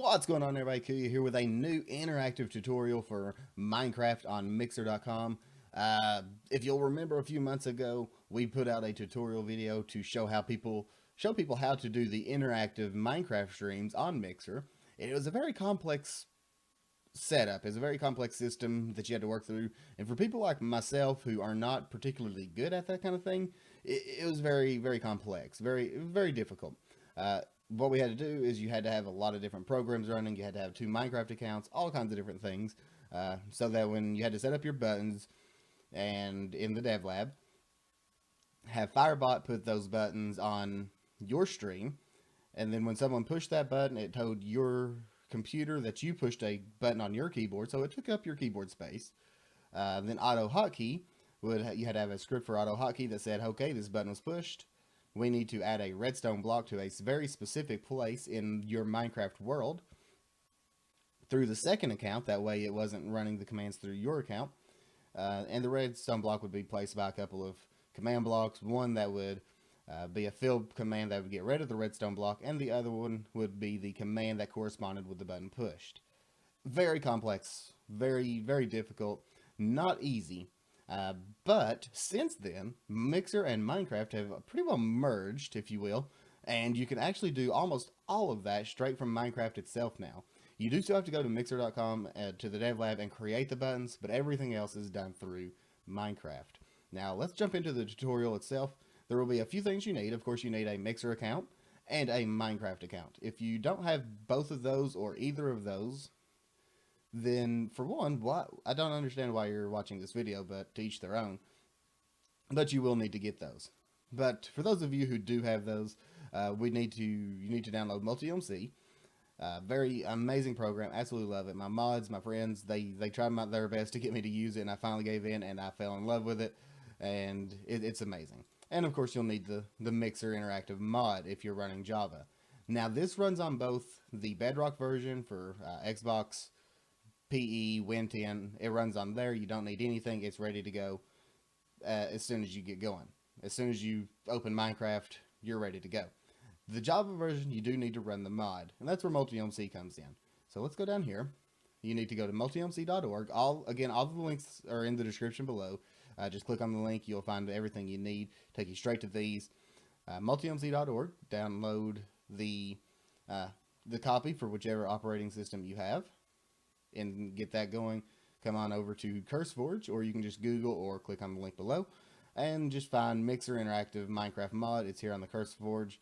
What's going on, everybody? Kuya here with a new interactive tutorial for Minecraft on Mixer.com. If you'll remember, a few months ago we put out a tutorial video to show people how to do the interactive Minecraft streams on Mixer. It was a very complex setup. It's a very complex system that you had to work through, and for people like myself who are not particularly good at that kind of thing, it was very complex, very difficult. What we had to do is you had to have a lot of different programs running. You had to have 2 Minecraft accounts, all kinds of different things, so that when you had to set up your buttons and in the dev lab, have Firebot put those buttons on your stream, and then when someone pushed that button, it told your computer that you pushed a button on your keyboard, so it took up your keyboard space. Then auto hotkey you had to have a script for auto hotkey that said, okay, this button was pushed. We need to add a redstone block to a very specific place in your Minecraft world through the second account. That way it wasn't running the commands through your account. And the redstone block would be placed by a couple of command blocks. One that would be a fill command that would get rid of the redstone block, and the other one would be the command that corresponded with the button pushed. Very complex, very difficult, not easy. But since then, Mixer and Minecraft have pretty well merged, if you will, and you can actually do almost all of that straight from Minecraft itself now. You do still have to go to Mixer.com to the dev lab and create the buttons, but everything else is done through Minecraft. Now let's jump into the tutorial itself. There will be a few things you need. Of course, you need a Mixer account and a Minecraft account. If you don't have both of those or either of those, then for one, I don't understand why you're watching this video, but to each their own. But you will need to get those. But for those of you who do have those, you need to download MultiOMC. Very amazing program, absolutely love it. My mods, my friends, they tried their best to get me to use it, and I finally gave in, and I fell in love with it, and it's amazing. And of course, you'll need the Mixer Interactive mod if you're running Java. Now, this runs on both the Bedrock version for Xbox, PE, Win 10. It runs on there. You don't need anything. It's ready to go as soon as you get going. As soon as you open Minecraft, you're ready to go. The Java version, you do need to run the mod, and that's where MultiOMC comes in. So let's go down here. You need to go to multiomc.org. All the links are in the description below. Just click on the link. You'll find everything you need. Take you straight to these. Multiomc.org. Download the copy for whichever operating system you have, and get that going. Come on over to CurseForge, or you can just Google or click on the link below and just find Mixer Interactive Minecraft mod. It's here on the CurseForge,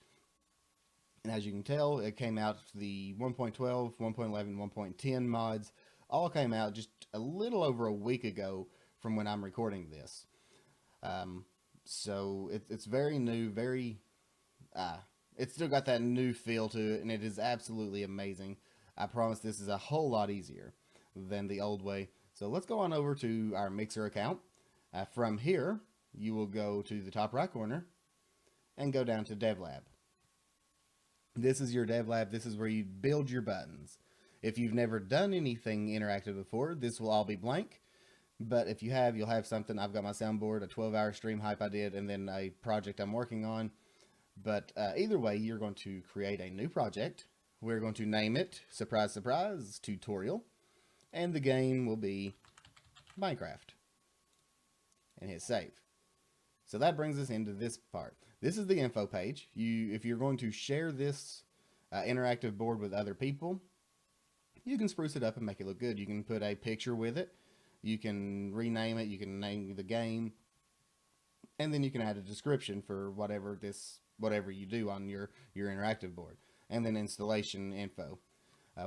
and as you can tell, it came out, the 1.12, 1.11, 1.10 mods all came out just a little over a week ago from when I'm recording this. So it's very new, it's still got that new feel to it, and it is absolutely amazing. I promise this is a whole lot easier than the old way. So let's go on over to our Mixer account. From here, you will go to the top right corner and go down to Dev Lab. This is your Dev Lab. This is where you build your buttons. If you've never done anything interactive before, this will all be blank. But if you have, you'll have something. I've got my soundboard, a 12-hour stream hype I did, and then a project I'm working on. But either way, you're going to create a new project. We're going to name it, surprise, surprise, tutorial. And the game will be Minecraft. And hit save. So that brings us into this part. This is the info page. If you're going to share this interactive board with other people, you can spruce it up and make it look good. You can put a picture with it. You can rename it. You can name the game. And then you can add a description for whatever you do on your interactive board. And then installation info.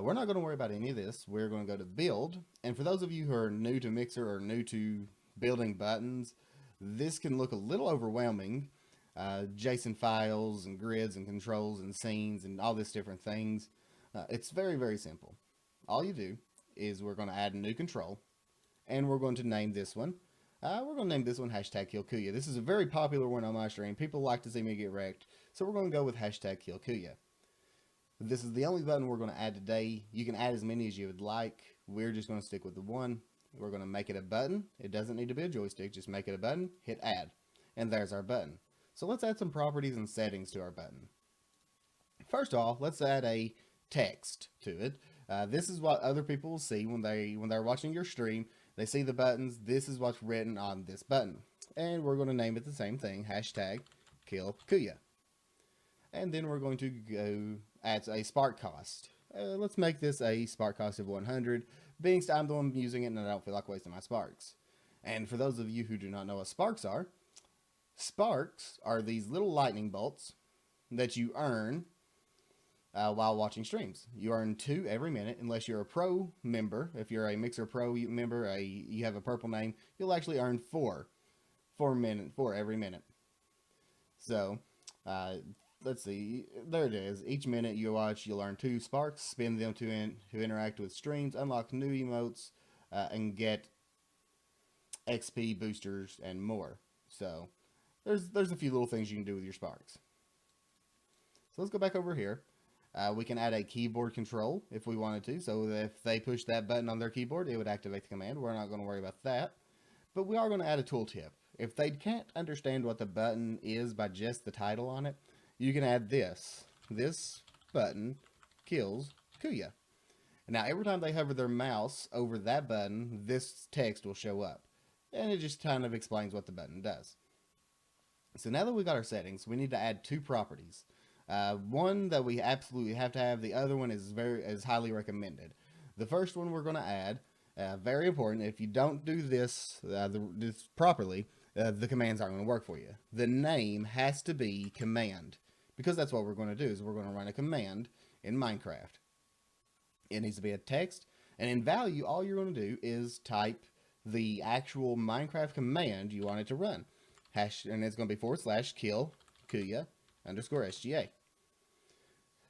We're not going to worry about any of this. We're going to go to build. And for those of you who are new to Mixer or new to building buttons, this can look a little overwhelming. JSON files and grids and controls and scenes and all these different things. It's very simple. All you do is we're going to add a new control, and we're going to name this one. We're going to name this one #KillKuya. This is a very popular one on my stream. People like to see me get wrecked, so we're going to go with #KillKuya. This is the only button we're going to add today. You can add as many as you would like. We're just going to stick with the one. We're going to make it a button. It doesn't need to be a joystick. Just make it a button, hit add, and there's our button. So let's add some properties and settings to our button. First off, let's add a text to it. This is what other people will see when they're watching your stream. They see the buttons. This is what's written on this button. And we're going to name it the same thing, hashtag kill Kuya. And then we're going to go at a spark cost. Let's make this a spark cost of 100, being I'm the one using it and I don't feel like wasting my sparks. And for those of you who do not know what sparks are these little lightning bolts that you earn while watching streams. You earn 2 every minute, unless you're a pro member. If you're a Mixer Pro member, you have a purple name, you'll actually earn 4 every minute. So, let's see, there it is. Each minute you watch, you'll earn 2 sparks, spend them to interact with streams, unlock new emotes, and get XP boosters and more. So, there's a few little things you can do with your sparks. So let's go back over here. We can add a keyboard control if we wanted to. So if they push that button on their keyboard, it would activate the command. We're not going to worry about that. But we are going to add a tooltip. If they can't understand what the button is by just the title on it, you can add this. This button kills Kuya. Now every time they hover their mouse over that button, this text will show up. And it just kind of explains what the button does. So now that we got our settings, we need to add 2 properties. One that we absolutely have to have. The other one is highly recommended. The first one we're going to add, very important. If you don't do this properly, the commands aren't going to work for you. The name has to be command, because that's what we're going to do. Is we're going to run a command in Minecraft. It needs to be a text, and in value, all you're going to do is type the actual Minecraft command you want it to run. And it's going to be /kill Kuya _SGA.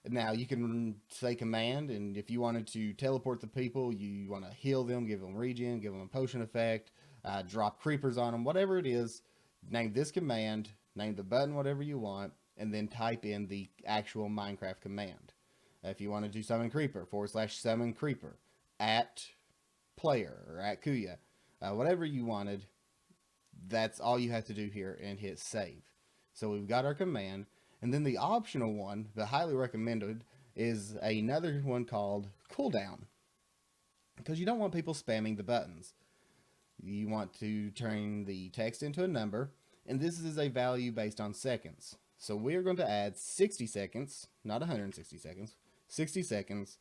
Now you can say command, and if you wanted to teleport the people, you want to heal them, give them regen, give them a potion effect, drop creepers on them, whatever it is, name this command, name the button whatever you want, and then type in the actual Minecraft command. If you wanted to summon creeper, /summon creeper, at player, or at Kuya, whatever you wanted, that's all you have to do here and hit save. So we've got our command. And then the optional one, the highly recommended, is another one called cooldown. Because you don't want people spamming the buttons. You want to turn the text into a number, and this is a value based on seconds. So we're going to add 60 seconds, not 160 seconds, 60 seconds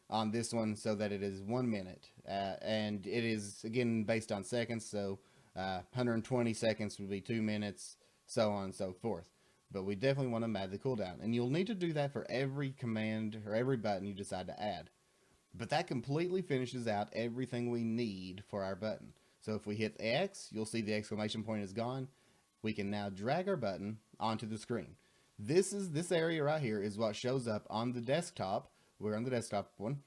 on this one so that it is 1 minute. And it is, again, based on seconds, so 120 seconds would be 2 minutes, so on and so forth. But we definitely want to add the cooldown. And you'll need to do that for every command or every button you decide to add. But that completely finishes out everything we need for our button. So if we hit X, you'll see the exclamation point is gone. We can now drag our button onto the screen. This area right here is what shows up on the desktop. We're on the desktop one.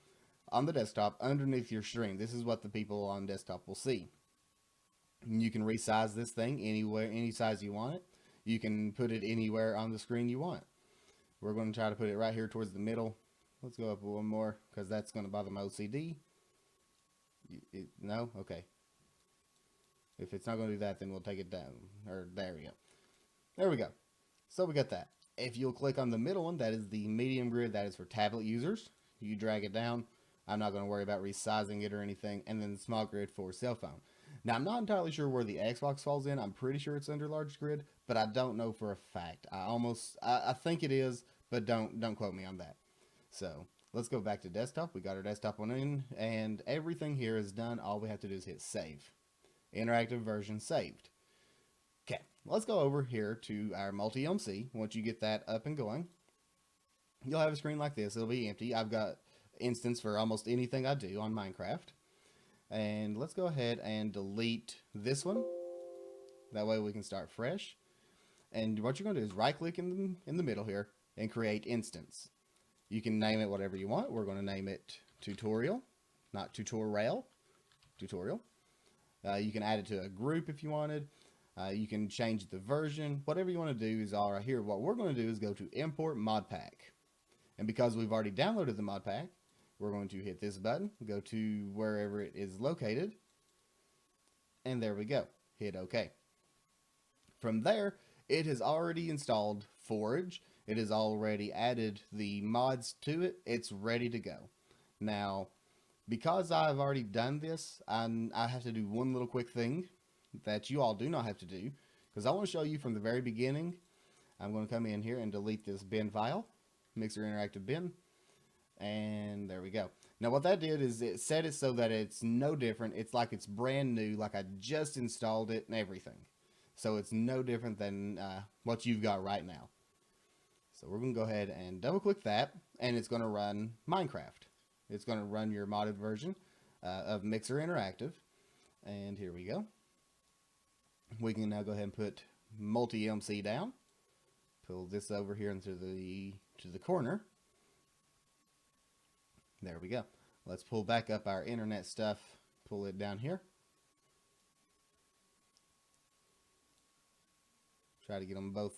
On the desktop, underneath your stream. This is what the people on desktop will see. You can resize this thing anywhere, any size you want it. You can put it anywhere on the screen you want. We're going to try to put it right here towards the middle. Let's go up one more, because that's going to bother my OCD. No? Okay. If it's not going to do that, then we'll take it down. Or there we go. There we go. So we got that. If you'll click on the middle one, that is the medium grid. That is for tablet users. You drag it down. I'm not going to worry about resizing it or anything. And then the small grid for cell phone. Now, I'm not entirely sure where the Xbox falls in. I'm pretty sure it's under large grid, but I don't know for a fact. I think it is, but don't quote me on that. So let's go back to desktop. We got our desktop one in, and everything here is done. All we have to do is hit save. Interactive version saved. Okay, let's go over here to our multi-MC. Once you get that up and going, you'll have a screen like this. It'll be empty. I've got instance for almost anything I do on Minecraft. And let's go ahead and delete this one. That way we can start fresh. And what you're going to do is right click in the middle here and create instance. You can name it whatever you want. We're going to name it tutorial, not tutorial. Tutorial. You can add it to a group if you wanted. You can change the version. Whatever you want to do is all right here. What we're going to do is go to import mod pack. And because we've already downloaded the mod pack, we're going to hit this button, go to wherever it is located, and there we go. Hit OK. From there, it has already installed Forge. It has already added the mods to it. It's ready to go. Now, because I've already done this, I have to do one little quick thing that you all do not have to do, because I want to show you from the very beginning. I'm going to come in here and delete this bin file, Mixer Interactive bin, and there we go. Now what that did is it set it so that it's no different. It's like it's brand new, like I just installed it and everything. So it's no different than what you've got right now. So we're going to go ahead and double click that, and it's going to run Minecraft. It's going to run your modded version of Mixer Interactive. And here we go. We can now go ahead and put multi-MC down. Pull this over here into the corner. There we go. Let's pull back up our internet stuff. Pull it down here. Try to get them both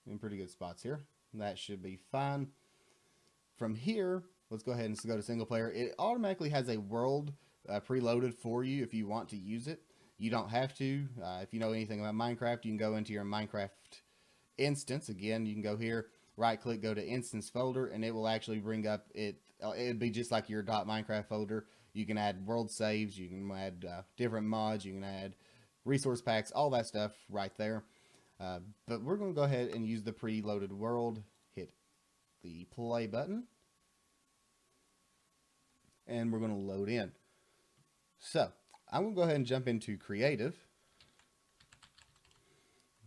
in pretty good spots here. That should be fine. From here, let's go ahead and go to single player. It automatically has a world preloaded for you if you want to use it. You don't have to. If you know anything about Minecraft, you can go into your Minecraft instance. Again, you can go here, right click, go to instance folder, and it will actually bring up it'd be just like your .minecraft folder. You can add world saves, you can add different mods, you can add resource packs, all that stuff right there. But we're going to go ahead and use the preloaded world. Hit the play button, and we're going to load in. So I'm going to go ahead and jump into creative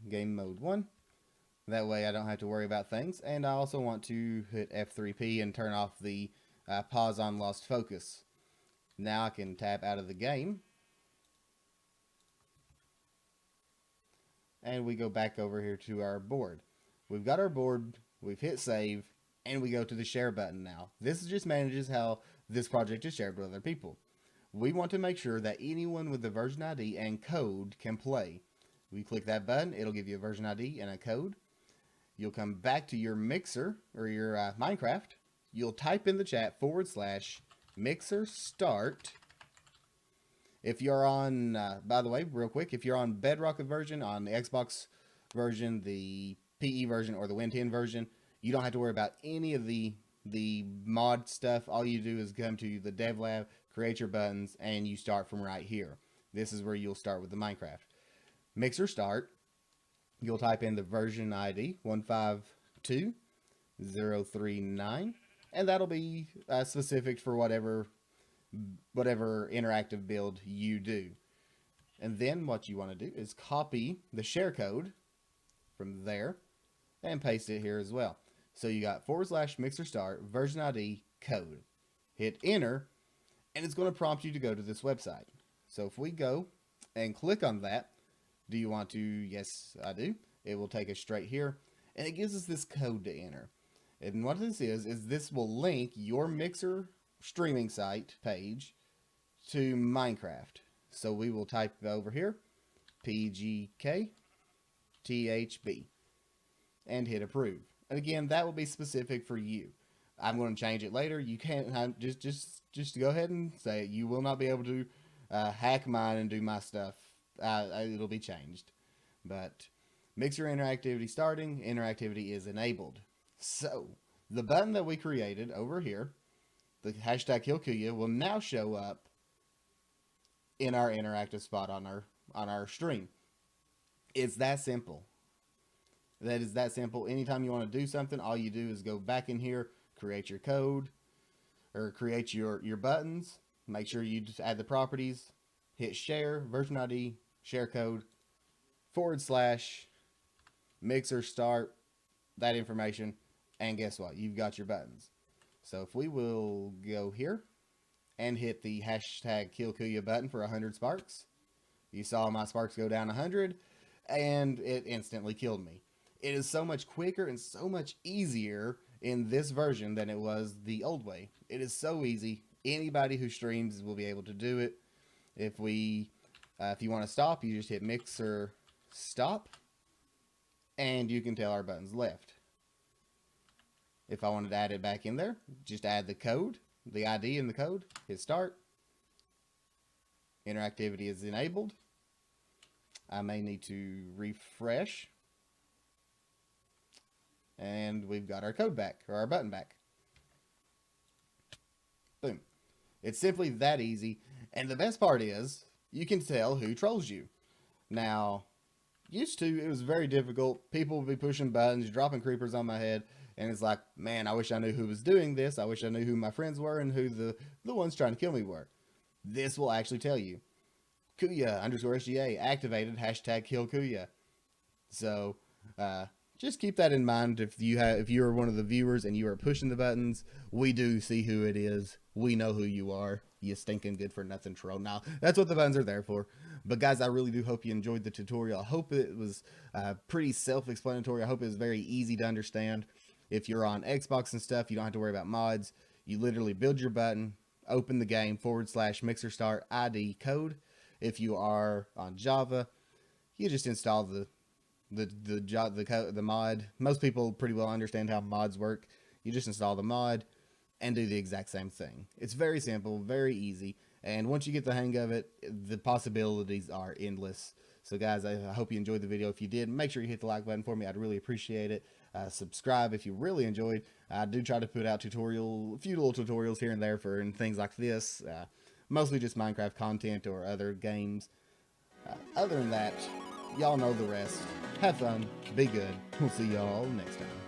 game mode 1. That way I don't have to worry about things. And I also want to hit F3P and turn off the pause on lost focus. Now I can tap out of the game. And we go back over here to our board. We've got our board, we've hit save, and we go to the share button now. This just manages how this project is shared with other people. We want to make sure that anyone with the version ID and code can play. We click that button, it'll give you a version ID and a code. You'll come back to your Mixer or your Minecraft. You'll type in the chat /Mixer start. If you're on, by the way, real quick, if you're on Bedrock version, on the Xbox version, the PE version, or the Win 10 version, you don't have to worry about any of the mod stuff. All you do is come to the Dev Lab, create your buttons, and you start from right here. This is where you'll start with the Minecraft. Mixer start. You'll type in the version ID 152039, and that'll be specific for whatever interactive build you do. And then what you want to do is copy the share code from there and paste it here as well. So you got /Mixer start version ID code. Hit enter, and it's going to prompt you to go to this website. So if we go and click on that, do you want to? Yes, I do. It will take us straight here, and it gives us this code to enter. And what this is this will link your Mixer streaming site page to Minecraft. So we will type over here PGKTHB and hit approve. And again, that will be specific for you. I'm going to change it later. You can't just go ahead and say it. You will not be able to hack mine and do my stuff. It'll be changed. But Mixer interactivity starting, interactivity is enabled. So the button that we created over here, the #KillKuya, will now show up in our interactive spot on our stream. It's that simple. That is that simple. Anytime you want to do something, all you do is go back in here, create your code, or create your buttons. Make sure you just add the properties, hit share, version ID, share code, /Mixer start, that information, and guess what? You've got your buttons. So if we will go here and hit the #KillKuya button for 100 sparks, you saw my sparks go down 100, and it instantly killed me. It is so much quicker and so much easier in this version than it was the old way. It is so easy. Anybody who streams will be able to do it. If you want to stop, you just hit Mixer stop, and you can tell our buttons left. If I wanted to add it back in there, just add the code, the ID and the code, hit start. Interactivity is enabled. I may need to refresh. And we've got our code back, or our button back. Boom. It's simply that easy. And the best part is, you can tell who trolls you. Now, used to, it was very difficult. People would be pushing buttons, dropping creepers on my head, and it's like, man, I wish I knew who was doing this. I wish I knew who my friends were and who the ones trying to kill me were. This will actually tell you. Kuya_SGA activated, #KillKuya. So, just keep that in mind. If you're one of the viewers and you are pushing the buttons, we do see who it is. We know who you are. You stinking good for nothing troll. Now, that's what the buttons are there for. But guys, I really do hope you enjoyed the tutorial. I hope it was pretty self-explanatory. I hope it was very easy to understand. If you're on Xbox and stuff, you don't have to worry about mods. You literally build your button, open the game, /Mixer Start ID code. If you are on Java, you just install the mod. Most people pretty well understand how mods work. You just install the mod and do the exact same thing. It's very simple, very easy, and once you get the hang of it, the possibilities are endless. So guys, I hope you enjoyed the video. If you did, make sure you hit the like button for me. I'd really appreciate it. Subscribe if you really enjoyed. I do try to put out a few little tutorials here and there and things like this. Mostly just Minecraft content or other games. Other than that, y'all know the rest. Have fun, be good. We'll see y'all next time.